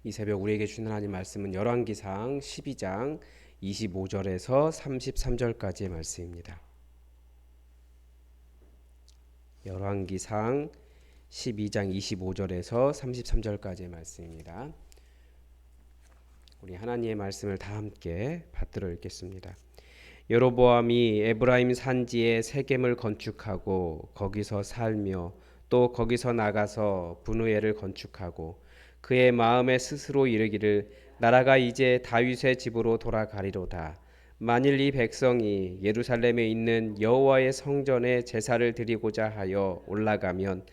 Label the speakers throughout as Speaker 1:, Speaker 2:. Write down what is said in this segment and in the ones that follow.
Speaker 1: 이 새벽 우리에게 주신 하나님 말씀은 열왕기상 12장 25절에서 33절까지의 말씀입니다. 열왕기상 12장 25절에서 33절까지의 말씀입니다. 우리 하나님의 말씀을 다 함께 받들어 읽겠습니다. 여로보암이 에브라임 산지에 세겜을 건축하고 거기서 살며 또 거기서 나가서 분우엘을 건축하고 그의 마음에 스스로 이르기를 나라가 이제 다윗의 집으로 돌아가리로다. 만일 이 백성이 예루살렘에 있는 여호와의 성전에 제사를 드리고자 하여 올라가면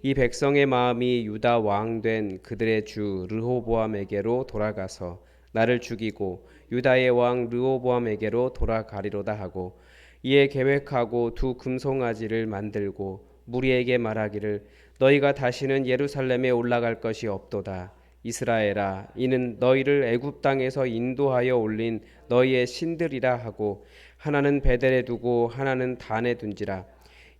Speaker 1: 이 백성의 마음이 유다 왕 된 그들의 주 르호보암에게로 돌아가서 나를 죽이고 유다의 왕 르호보암에게로 돌아가리로다 하고 이에 계획하고 두 금송아지를 만들고 무리에게 말하기를 너희가 다시는 예루살렘에 올라갈 것이 없도다. 이스라엘아, 이는 너희를 애굽 땅에서 인도하여 올린 너희의 신들이라 하고 하나는 베델에 두고 하나는 단에 둔지라.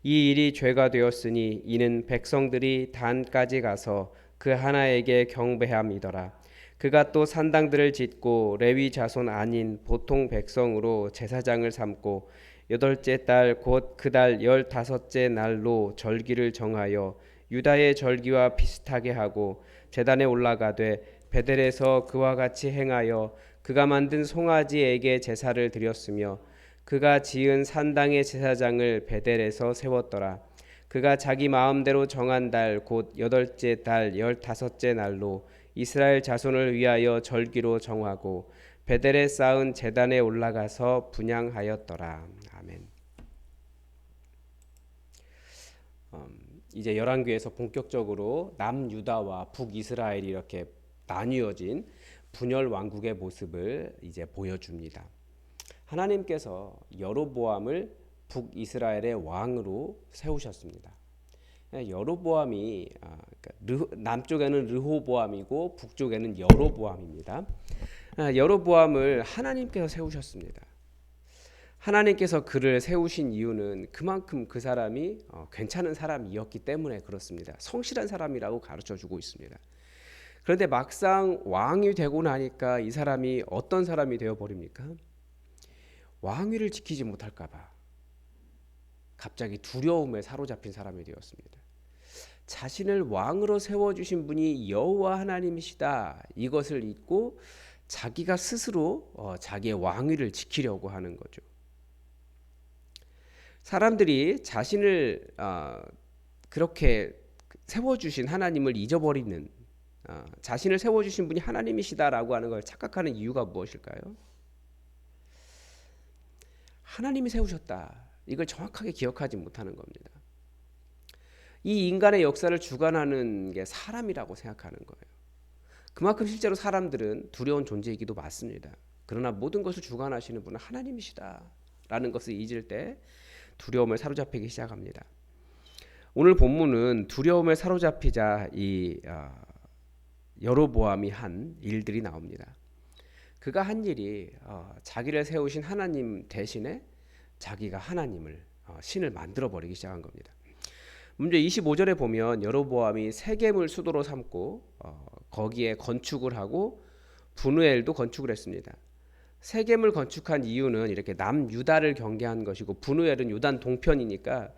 Speaker 1: 이 일이 죄가 되었으니 이는 백성들이 단까지 가서 그 하나에게 경배함이더라. 그가 또 산당들을 짓고 레위 자손 아닌 보통 백성으로 제사장을 삼고 여덟째 달 곧 그 달 15째 날로 절기를 정하여 유다의 절기와 비슷하게 하고 제단에 올라가되 베델에서 그와 같이 행하여 그가 만든 송아지에게 제사를 드렸으며 그가 지은 산당의 제사장을 베델에서 세웠더라. 그가 자기 마음대로 정한 달 곧 여덟째 달 15째 날로 이스라엘 자손을 위하여 절기로 정하고 베델에 쌓은 제단에 올라가서 분향하였더라. 아멘. 이제 열왕기에서 본격적으로 남유다와 북이스라엘이 이렇게 나뉘어진 분열 왕국의 모습을 이제 보여줍니다. 하나님께서 여로보암을 북이스라엘의 왕으로 세우셨습니다. 여로보암이 남쪽에는 르호보암이고 북쪽에는 여로보암입니다. 여로보암을 하나님께서 세우셨습니다. 하나님께서 그를 세우신 이유는 그만큼 그 사람이 괜찮은 사람이었기 때문에 그렇습니다. 성실한 사람이라고 가르쳐주고 있습니다. 그런데 막상 왕이 되고 나니까 이 사람이 어떤 사람이 되어버립니까? 왕위를 지키지 못할까 봐 갑자기 두려움에 사로잡힌 사람이 되었습니다. 자신을 왕으로 세워주신 분이 여호와 하나님이시다, 이것을 잊고 자기가 스스로 자기의 왕위를 지키려고 하는 거죠. 사람들이 자신을 그렇게 세워주신 하나님을 잊어버리는, 자신을 세워주신 분이 하나님이시다라고 하는 걸 착각하는 이유가 무엇일까요? 하나님이 세우셨다, 이걸 정확하게 기억하지 못하는 겁니다. 이 인간의 역사를 주관하는 게 사람이라고 생각하는 거예요. 그만큼 실제로 사람들은 두려운 존재이기도 맞습니다. 그러나 모든 것을 주관하시는 분은 하나님이시다라는 것을 잊을 때 두려움에 사로잡히기 시작합니다. 오늘 본문은 두려움에 사로잡히자 이 여로보암이 한 일들이 나옵니다. 그가 한 일이 자기를 세우신 하나님 대신에 자기가 하나님을 신을 만들어 버리기 시작한 겁니다. 문제 25절에 보면 여로보암이 세겜을 수도로 삼고 거기에 건축을 하고 분우엘도 건축을 했습니다. 세겜을 건축한 이유는 이렇게 남유다를 경계한 것이고 분우엘은 요단 동편이니까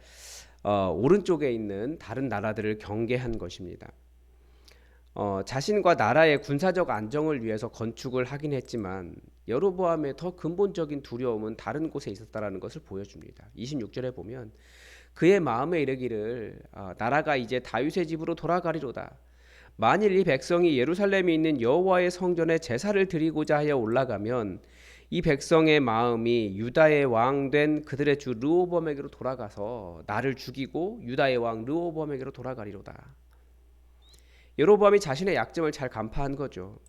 Speaker 1: 오른쪽에 있는 다른 나라들을 경계한 것입니다. 자신과 나라의 군사적 안정을 위해서 건축을 하긴 했지만 여로보암의 더 근본적인 두려움은 다른 곳에 있었다라는 것을 보여줍니다. 26절에 보면 그의 마음에 이르기를 나라가 이제 다윗의 집으로 돌아가리로다. 만일 이 백성이 예루살렘에 있는 여호와의 성전에 제사를 드리고자 하여 올라가면 이 백성의 마음이 유다의 왕 된 그들의 주 르호보암에게로 돌아가서 나를 죽이고 유다의 왕 르호보암에게로 돌아가리로다. 여로보암이 자신의 약점을 잘 간파한 거죠.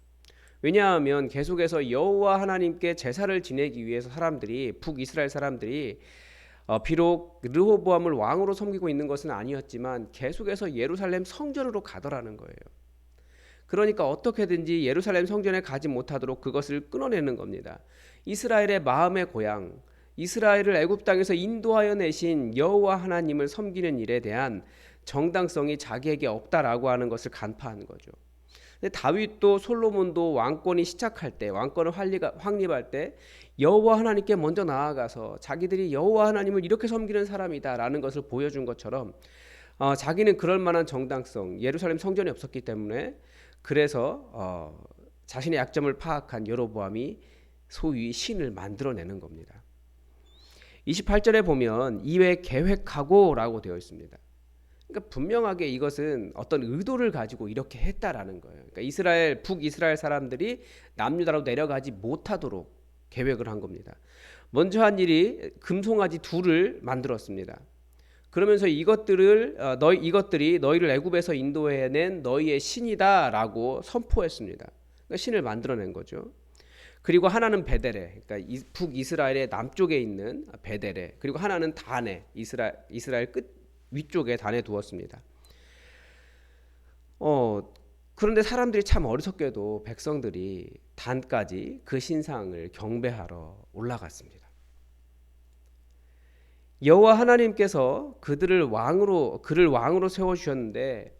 Speaker 1: 왜냐하면 계속해서 여호와 하나님께 제사를 지내기 위해서 북이스라엘 사람들이 비록 르호보암을 왕으로 섬기고 있는 것은 아니었지만 계속해서 예루살렘 성전으로 가더라는 거예요. 그러니까 어떻게든지 예루살렘 성전에 가지 못하도록 그것을 끊어내는 겁니다. 이스라엘의 마음의 고향, 이스라엘을 애굽 땅에서 인도하여 내신 여호와 하나님을 섬기는 일에 대한 정당성이 자기에게 없다라고 하는 것을 간파한 거죠. 근데 다윗도 솔로몬도 왕권이 시작할 때, 왕권을 확립할 때 여호와 하나님께 먼저 나아가서 자기들이 여호와 하나님을 이렇게 섬기는 사람이다라는 것을 보여준 것처럼 자기는 그럴 만한 정당성, 예루살렘 성전이 없었기 때문에 그래서 자신의 약점을 파악한 여로보암이 소위 신을 만들어내는 겁니다. 28절에 보면 이외 계획하고라고 되어 있습니다. 그러니까 분명하게 이것은 어떤 의도를 가지고 이렇게 했다라는 거예요. 그러니까 북이스라엘 사람들이 남유다로 내려가지 못하도록 계획을 한 겁니다. 먼저 한 일이 금송아지 둘을 만들었습니다. 그러면서 이것들이 너희를 애굽에서 인도해낸 너희의 신이다라고 선포했습니다. 그러니까 신을 만들어낸 거죠. 그리고 하나는 베델에, 그러니까 북이스라엘의 남쪽에 있는 베델에, 그리고 하나는 단에, 이스라엘 끝 위쪽에 단에 두었습니다. 그런데 사람들이 참 어리석게도 백성들이 단까지 그 신상을 경배하러 올라갔습니다. 여호와 하나님께서 그를 왕으로 세워 주셨는데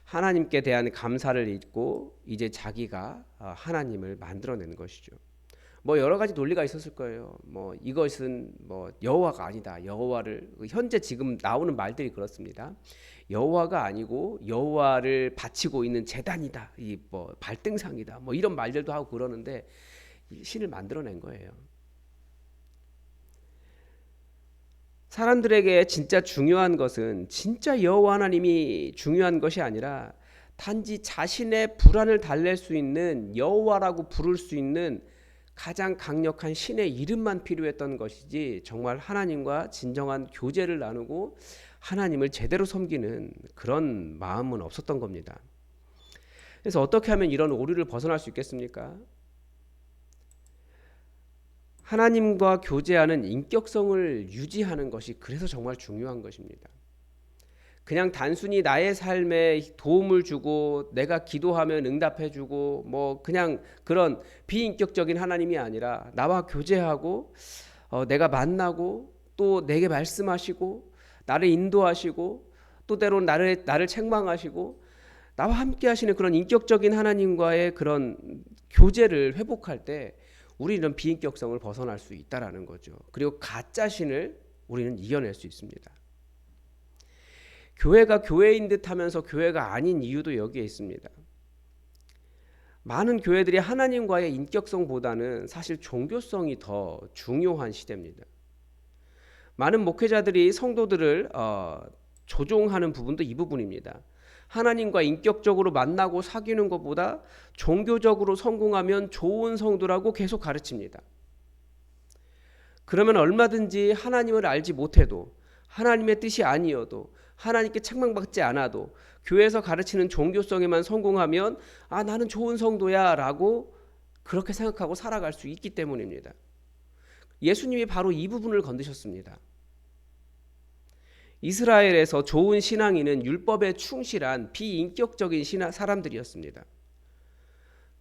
Speaker 1: 하나님께 대한 감사를 잊고 이제 자기가 하나님을 만들어낸 것이죠. 뭐 여러 가지 논리가 있었을 거예요. 뭐 이것은 뭐 여호와가 아니다. 여호와를 현재 지금 나오는 말들이 그렇습니다. 여호와가 아니고 여호와를 바치고 있는 제단이다. 이 뭐 발등상이다. 뭐 이런 말들도 하고 그러는데 신을 만들어낸 거예요. 사람들에게 진짜 중요한 것은 진짜 여호와 하나님이 중요한 것이 아니라 단지 자신의 불안을 달랠 수 있는 여호와라고 부를 수 있는 가장 강력한 신의 이름만 필요했던 것이지 정말 하나님과 진정한 교제를 나누고 하나님을 제대로 섬기는 그런 마음은 없었던 겁니다. 그래서 어떻게 하면 이런 오류를 벗어날 수 있겠습니까? 하나님과 교제하는 인격성을 유지하는 것이 그래서 정말 중요한 것입니다. 그냥 단순히 나의 삶에 도움을 주고 내가 기도하면 응답해주고 뭐 그냥 그런 비인격적인 하나님이 아니라 나와 교제하고 내가 만나고 또 내게 말씀하시고 나를 인도하시고 또 때로는 나를 책망하시고 나와 함께 하시는 그런 인격적인 하나님과의 그런 교제를 회복할 때 우리는 비인격성을 벗어날 수 있다라는 거죠. 그리고 가짜 신을 우리는 이겨낼 수 있습니다. 교회가 교회인 듯 하면서 교회가 아닌 이유도 여기에 있습니다. 많은 교회들이 하나님과의 인격성보다는 사실 종교성이 더 중요한 시대입니다. 많은 목회자들이 성도들을 조종하는 부분도 이 부분입니다. 하나님과 인격적으로 만나고 사귀는 것보다 종교적으로 성공하면 좋은 성도라고 계속 가르칩니다. 그러면 얼마든지 하나님을 알지 못해도 하나님의 뜻이 아니어도 하나님께 책망받지 않아도 교회에서 가르치는 종교성에만 성공하면 나는 좋은 성도야 라고 그렇게 생각하고 살아갈 수 있기 때문입니다. 예수님이 바로 이 부분을 건드셨습니다. 이스라엘에서 좋은 신앙인은 율법에 충실한 비인격적인 사람들이었습니다.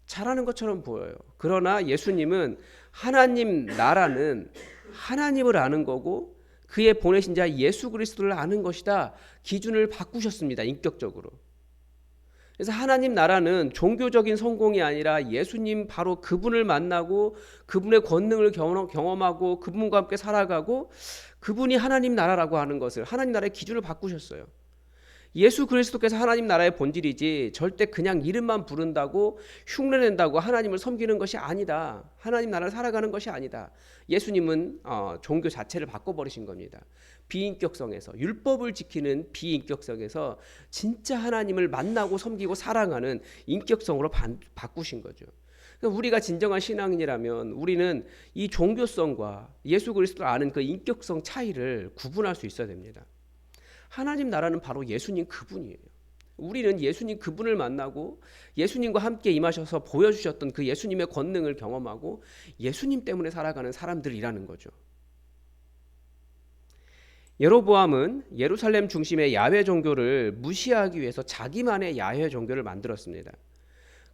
Speaker 1: 잘하는 것처럼 보여요. 그러나 예수님은 하나님 나라는 하나님을 아는 거고 그의 보내신 자 예수 그리스도를 아는 것이다. 기준을 바꾸셨습니다. 인격적으로. 그래서 하나님 나라는 종교적인 성공이 아니라 예수님 바로 그분을 만나고 그분의 권능을 경험하고 그분과 함께 살아가고 그분이 하나님 나라라고 하는 것을 하나님 나라의 기준을 바꾸셨어요. 예수 그리스도께서 하나님 나라의 본질이지 절대 그냥 이름만 부른다고 흉내낸다고 하나님을 섬기는 것이 아니다. 하나님 나라를 살아가는 것이 아니다. 예수님은 종교 자체를 바꿔버리신 겁니다. 비인격성에서 율법을 지키는 비인격성에서 진짜 하나님을 만나고 섬기고 사랑하는 인격성으로 바꾸신 거죠. 그러니까 우리가 진정한 신앙인이라면 우리는 이 종교성과 예수 그리스도를 아는 그 인격성 차이를 구분할 수 있어야 됩니다. 하나님 나라는 바로 예수님 그분이에요. 우리는 예수님 그분을 만나고 예수님과 함께 임하셔서 보여주셨던 그 예수님의 권능을 경험하고 예수님 때문에 살아가는 사람들이라는 거죠. 여로보암은 예루살렘 중심의 야훼 종교를 무시하기 위해서 자기만의 야훼 종교를 만들었습니다.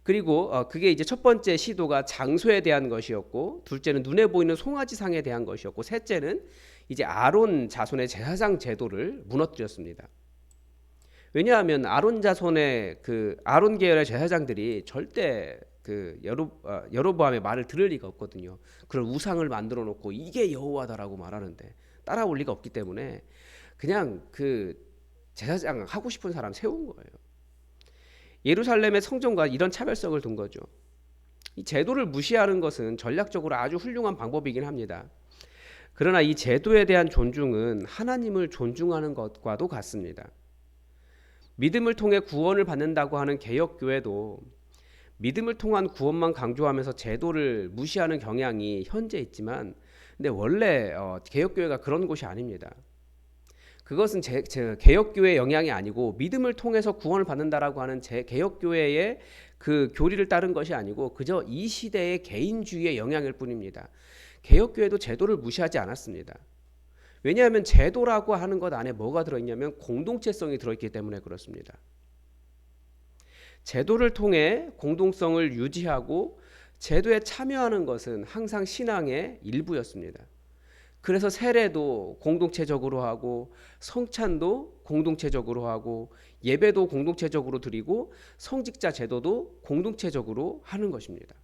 Speaker 1: 그리고 그게 이제 첫 번째 시도가 장소에 대한 것이었고, 둘째는 눈에 보이는 송아지상에 대한 것이었고, 셋째는 이제 아론 자손의 제사장 제도를 무너뜨렸습니다. 왜냐하면 아론 자손의 그 아론 계열의 제사장들이 절대 그 여로보암의 말을 들을 리가 없거든요. 그런 우상을 만들어 놓고 이게 여호와다라고 말하는데 따라올 리가 없기 때문에 그냥 그 제사장 하고 싶은 사람 세운 거예요. 예루살렘의 성전과 이런 차별성을 둔 거죠. 이 제도를 무시하는 것은 전략적으로 아주 훌륭한 방법이긴 합니다. 그러나 이 제도에 대한 존중은 하나님을 존중하는 것과도 같습니다. 믿음을 통해 구원을 받는다고 하는 개혁교회도 믿음을 통한 구원만 강조하면서 제도를 무시하는 경향이 현재 있지만, 근데 원래 개혁교회가 그런 곳이 아닙니다. 그것은 개혁교회의 영향이 아니고 믿음을 통해서 구원을 받는다라고 하는 개혁교회의 그 교리를 따른 것이 아니고 그저 이 시대의 개인주의의 영향일 뿐입니다. 개혁교회도 제도를 무시하지 않았습니다. 왜냐하면 제도라고 하는 것 안에 뭐가 들어있냐면 공동체성이 들어있기 때문에 그렇습니다. 제도를 통해 공동성을 유지하고 제도에 참여하는 것은 항상 신앙의 일부였습니다. 그래서 세례도 공동체적으로 하고 성찬도 공동체적으로 하고 예배도 공동체적으로 드리고 성직자 제도도 공동체적으로 하는 것입니다.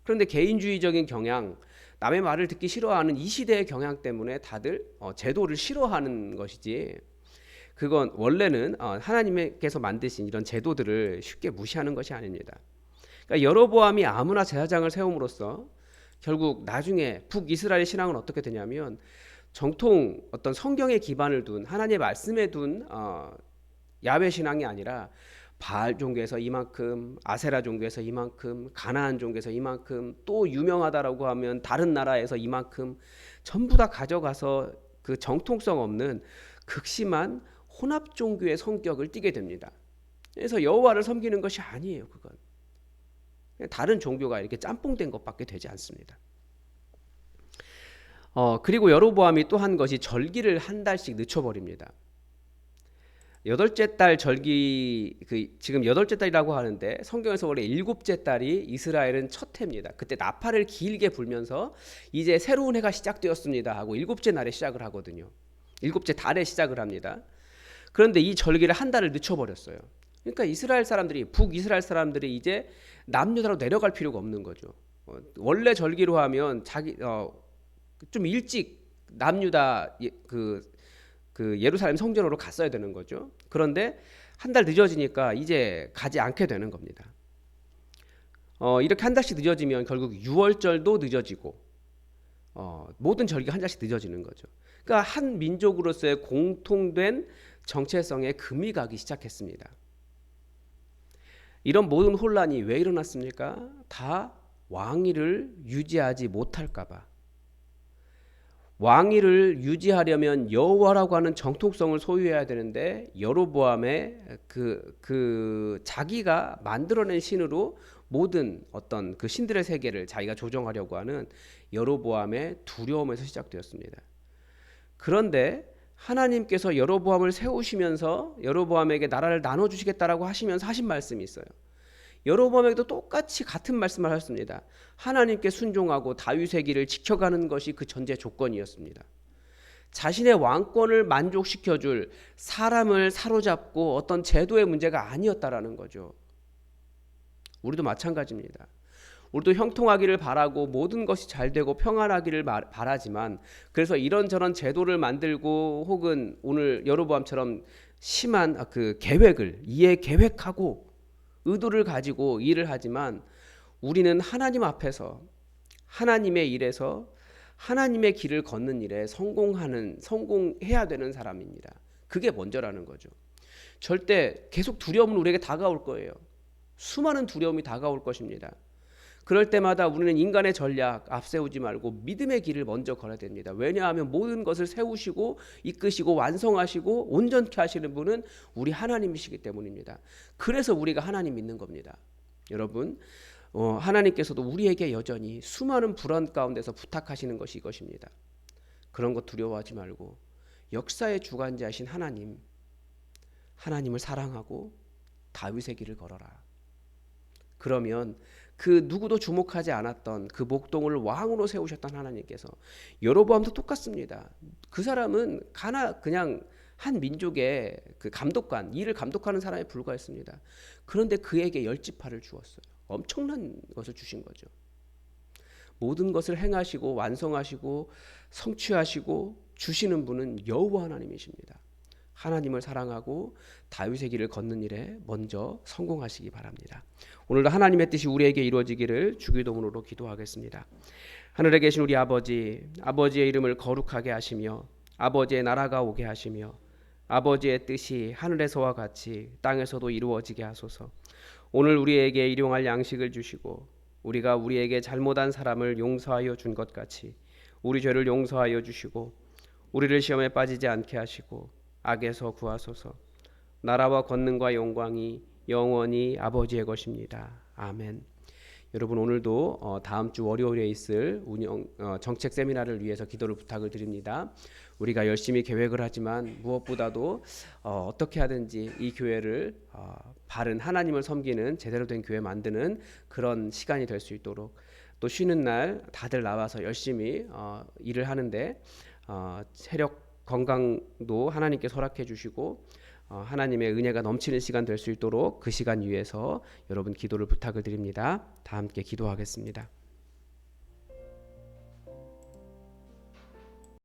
Speaker 1: 그런데 개인주의적인 경향, 남의 말을 듣기 싫어하는 이 시대의 경향 때문에 다들 제도를 싫어하는 것이지, 그건 원래는 하나님께서 만드신 이런 제도들을 쉽게 무시하는 것이 아닙니다. 그러니까 여로보암이 아무나 제사장을 세움으로써 결국 나중에 북이스라엘 신앙은 어떻게 되냐면 정통 어떤 성경에 기반을 둔 하나님의 말씀에 둔 야훼 신앙이 아니라 바알 종교에서 이만큼, 아세라 종교에서 이만큼, 가나안 종교에서 이만큼, 또 유명하다라고 하면 다른 나라에서 이만큼 전부 다 가져가서 그 정통성 없는 극심한 혼합 종교의 성격을 띠게 됩니다. 그래서 여호와를 섬기는 것이 아니에요. 그건 다른 종교가 이렇게 짬뽕된 것밖에 되지 않습니다. 그리고 여로보암이 또 한 것이 절기를 한 달씩 늦춰버립니다. 여덟째 달 절기, 지금 여덟째 달이라고 하는데 성경에서 원래 일곱째 달이 이스라엘은 첫 해입니다. 그때 나팔을 길게 불면서 이제 새로운 해가 시작되었습니다 하고 일곱째 날에 시작을 하거든요. 일곱째 달에 시작을 합니다. 그런데 이 절기를 한 달을 늦춰버렸어요. 그러니까 이스라엘 사람들이, 북이스라엘 사람들이 이제 남유다로 내려갈 필요가 없는 거죠. 원래 절기로 하면 좀 일찍 남유다 그 예루살렘 성전으로 갔어야 되는 거죠. 그런데 한 달 늦어지니까 이제 가지 않게 되는 겁니다. 이렇게 한 달씩 늦어지면 결국 유월절도 늦어지고 모든 절기가 한 달씩 늦어지는 거죠. 그러니까 한 민족으로서의 공통된 정체성에 금이 가기 시작했습니다. 이런 모든 혼란이 왜 일어났습니까? 다 왕위를 유지하지 못할까 봐. 왕위를 유지하려면 여호와라고 하는 정통성을 소유해야 되는데 여로보암의 그 자기가 만들어낸 신으로 모든 어떤 그 신들의 세계를 자기가 조정하려고 하는 여로보암의 두려움에서 시작되었습니다. 그런데 하나님께서 여로보암을 세우시면서 여로보암에게 나라를 나눠주시겠다라고 하시면서 하신 말씀이 있어요. 여로보암에게도 똑같이 같은 말씀을 하셨습니다. 하나님께 순종하고 다윗의 길을 지켜가는 것이 그 전제 조건이었습니다. 자신의 왕권을 만족시켜줄 사람을 사로잡고 어떤 제도의 문제가 아니었다라는 거죠. 우리도 마찬가지입니다. 우리도 형통하기를 바라고 모든 것이 잘 되고 평안하기를 바라지만, 그래서 이런저런 제도를 만들고 혹은 오늘 여로보암처럼 심한 그 계획을 계획하고 의도를 가지고 일을 하지만 우리는 하나님 앞에서 하나님의 일에서 하나님의 길을 걷는 일에 성공해야 되는 사람입니다. 그게 먼저라는 거죠. 절대 계속 두려움은 우리에게 다가올 거예요. 수많은 두려움이 다가올 것입니다. 그럴 때마다 우리는 인간의 전략 앞세우지 말고 믿음의 길을 먼저 걸어야 됩니다. 왜냐하면 모든 것을 세우시고 이끄시고 완성하시고 온전케 하시는 분은 우리 하나님이시기 때문입니다. 그래서 우리가 하나님 믿는 겁니다. 여러분, 하나님께서도 우리에게 여전히 수많은 불안 가운데서 부탁하시는 것이 이것입니다. 그런 것 두려워하지 말고 역사의 주관자이신 하나님을 사랑하고 다윗의 길을 걸어라. 그러면 그 누구도 주목하지 않았던 그 목동을 왕으로 세우셨던 하나님께서, 여로보암도 똑같습니다. 그 사람은 그냥 한 민족의 그 감독관, 일을 감독하는 사람에 불과했습니다. 그런데 그에게 10지파를 주었어요. 엄청난 것을 주신 거죠. 모든 것을 행하시고 완성하시고 성취하시고 주시는 분은 여호와 하나님이십니다. 하나님을 사랑하고 다윗의 길을 걷는 일에 먼저 성공하시기 바랍니다. 오늘도 하나님의 뜻이 우리에게 이루어지기를 주기도문으로 기도하겠습니다. 하늘에 계신 우리 아버지, 아버지의 이름을 거룩하게 하시며 아버지의 나라가 오게 하시며 아버지의 뜻이 하늘에서와 같이 땅에서도 이루어지게 하소서. 오늘 우리에게 일용할 양식을 주시고 우리가 우리에게 잘못한 사람을 용서하여 준 것 같이 우리 죄를 용서하여 주시고 우리를 시험에 빠지지 않게 하시고 악에서 구하소서. 나라와 권능과 영광이 영원히 아버지의 것입니다. 아멘. 여러분 오늘도 다음 주 월요일에 있을 정책 세미나를 위해서 기도를 부탁을 드립니다. 우리가 열심히 계획을 하지만 무엇보다도 어떻게 하든지 이 교회를 바른 하나님을 섬기는 제대로 된 교회 만드는 그런 시간이 될 수 있도록, 또 쉬는 날 다들 나와서 열심히 일을 하는데 체력 건강도 하나님께 허락해 주시고 하나님의 은혜가 넘치는 시간 될 수 있도록 그 시간 위해서 여러분 기도를 부탁을 드립니다. 다 함께 기도하겠습니다.